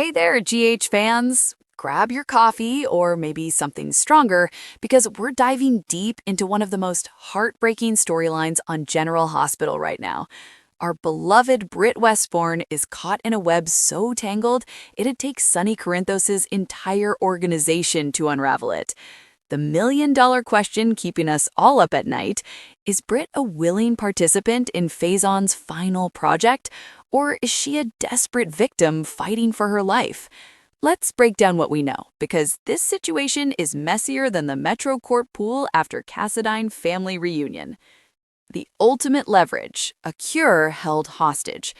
Hey there, GH fans! Grab your coffee or maybe something stronger because we're diving deep into one of the most heartbreaking storylines on General Hospital right now. Our beloved Britt Westbourne is caught in a web so tangled it'd take Sonny Corinthos' entire organization to unravel it. The million-dollar question keeping us all up at night, is Britt a willing participant in Faison's final project, or is she a desperate victim fighting for her life? Let's break down what we know, because this situation is messier than the Metro Court pool after Cassadine family reunion. The ultimate leverage, a cure held hostage.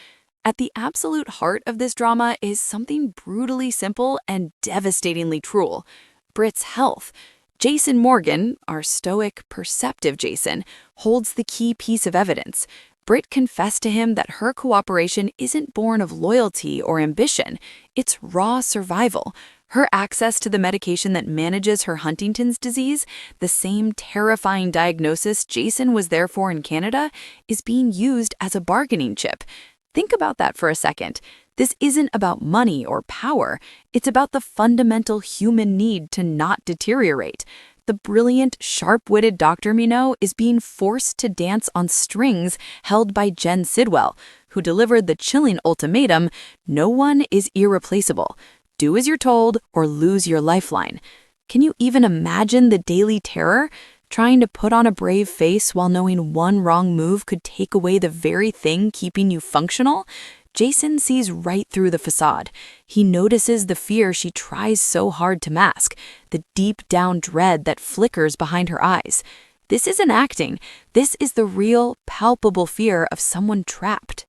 At the absolute heart of this drama is something brutally simple and devastatingly cruel: Britt's health. Jason Morgan, our stoic, perceptive Jason, holds the key piece of evidence. Britt confessed to him that her cooperation isn't born of loyalty or ambition, it's raw survival. Her access to the medication that manages her Huntington's disease, the same terrifying diagnosis Jason was there for in Canada, is being used as a bargaining chip. Think about that for a second. This isn't about money or power. It's about the fundamental human need to not deteriorate. The brilliant, sharp-witted Dr. Minot is being forced to dance on strings held by Jen Sidwell, who delivered the chilling ultimatum, "No one is irreplaceable. Do as you're told or lose your lifeline." Can you even imagine the daily terror? Trying to put on a brave face while knowing one wrong move could take away the very thing keeping you functional? Jason sees right through the facade. He notices the fear she tries so hard to mask, the deep-down dread that flickers behind her eyes. This isn't acting. This is the real, palpable fear of someone trapped.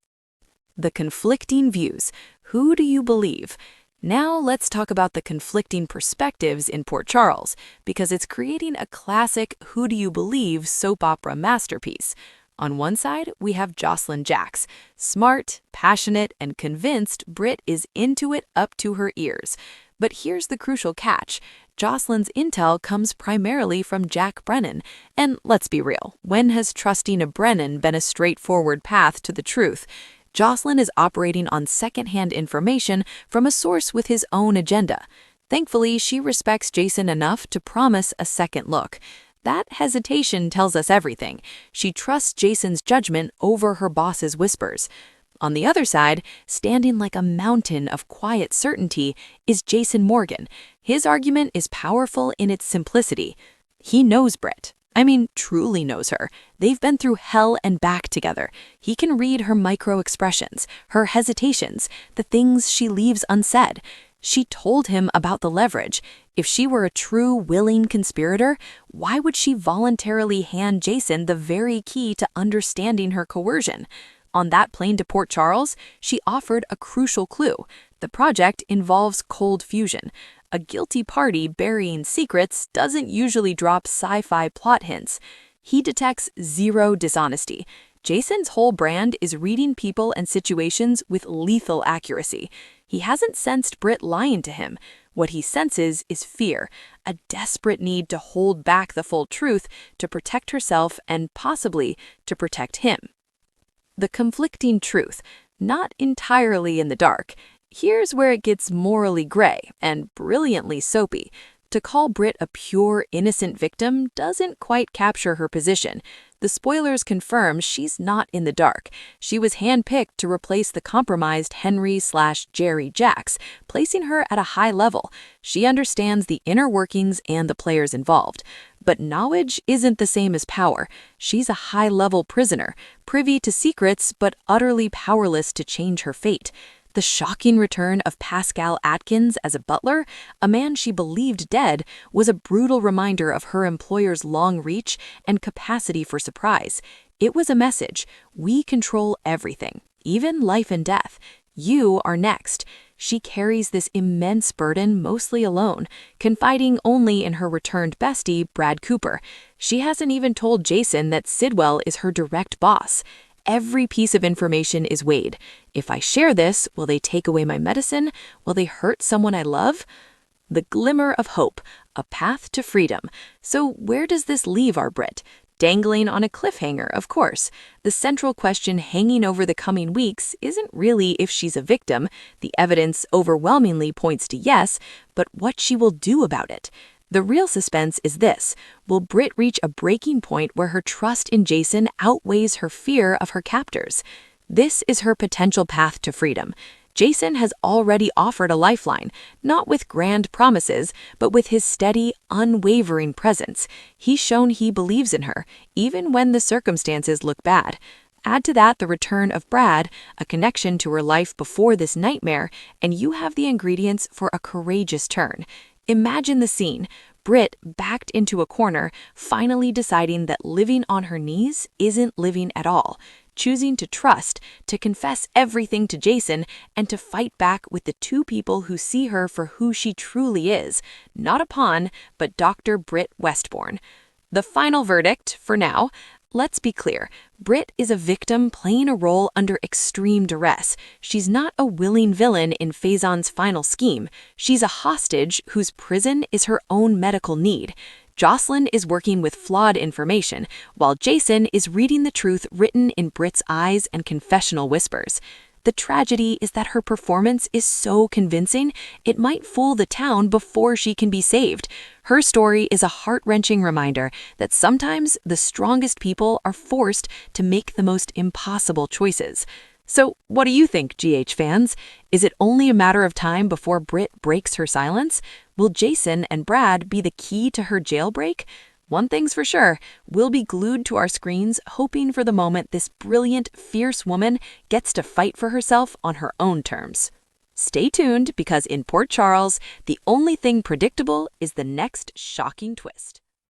The conflicting views. Who do you believe? Now let's talk about the conflicting perspectives in Port Charles, because it's creating a classic who do you believe soap opera masterpiece. On one side, we have Jocelyn Jacks, smart, passionate, and convinced Britt is into it up to her ears. But here's the crucial catch. Jocelyn's intel comes primarily from Jack Brennan. And let's be real, when has trusting a Brennan been a straightforward path to the truth? Jocelyn is operating on secondhand information from a source with his own agenda. Thankfully, she respects Jason enough to promise a second look. That hesitation tells us everything. She trusts Jason's judgment over her boss's whispers. On the other side, standing like a mountain of quiet certainty, is Jason Morgan. His argument is powerful in its simplicity. He knows Britt. I mean, truly knows her. They've been through hell and back together. He can read her micro-expressions, her hesitations, the things she leaves unsaid. She told him about the leverage. If she were a true, willing conspirator, why would she voluntarily hand Jason the very key to understanding her coercion? On that plane to Port Charles, she offered a crucial clue. The project involves cold fusion. A guilty party burying secrets doesn't usually drop sci-fi plot hints. He detects zero dishonesty. Jason's whole brand is reading people and situations with lethal accuracy. He hasn't sensed Britt lying to him. What he senses is fear, a desperate need to hold back the full truth to protect herself and possibly to protect him. The conflicting truth, not entirely in the dark. Here's where it gets morally gray and brilliantly soapy. To call Britt a pure, innocent victim doesn't quite capture her position. The spoilers confirm she's not in the dark. She was handpicked to replace the compromised Henry/Jerry Jacks, placing her at a high level. She understands the inner workings and the players involved. But knowledge isn't the same as power. She's a high-level prisoner, privy to secrets but utterly powerless to change her fate. The shocking return of Pascal Atkins as a butler, a man she believed dead, was a brutal reminder of her employer's long reach and capacity for surprise. It was a message: we control everything, even life and death. You are next. She carries this immense burden mostly alone, confiding only in her returned bestie, Brad Cooper. She hasn't even told Jason that Sidwell is her direct boss. Every piece of information is weighed. If I share this, will they take away my medicine? Will they hurt someone I love? The glimmer of hope, a path to freedom. So where does this leave our Britt? Dangling on a cliffhanger, of course. The central question hanging over the coming weeks isn't really if she's a victim, the evidence overwhelmingly points to yes, but what she will do about it. The real suspense is this: will Britt reach a breaking point where her trust in Jason outweighs her fear of her captors? This is her potential path to freedom. Jason has already offered a lifeline, not with grand promises, but with his steady, unwavering presence. He's shown he believes in her, even when the circumstances look bad. Add to that the return of Brad, a connection to her life before this nightmare, and you have the ingredients for a courageous turn. Imagine the scene: Britt backed into a corner, finally deciding that living on her knees isn't living at all, choosing to trust, to confess everything to Jason, and to fight back with the two people who see her for who she truly is, not a pawn, but Dr. Britt Westbourne. The final verdict, for now: let's be clear, Britt is a victim playing a role under extreme duress. She's not a willing villain in Faison's final scheme. She's a hostage whose prison is her own medical need. Jocelyn is working with flawed information, while Jason is reading the truth written in Britt's eyes and confessional whispers. The tragedy is that her performance is so convincing, it might fool the town before she can be saved. Her story is a heart-wrenching reminder that sometimes the strongest people are forced to make the most impossible choices. So, what do you think, GH fans? Is it only a matter of time before Britt breaks her silence? Will Jason and Brad be the key to her jailbreak? One thing's for sure, we'll be glued to our screens hoping for the moment this brilliant, fierce woman gets to fight for herself on her own terms. Stay tuned, because in Port Charles, the only thing predictable is the next shocking twist.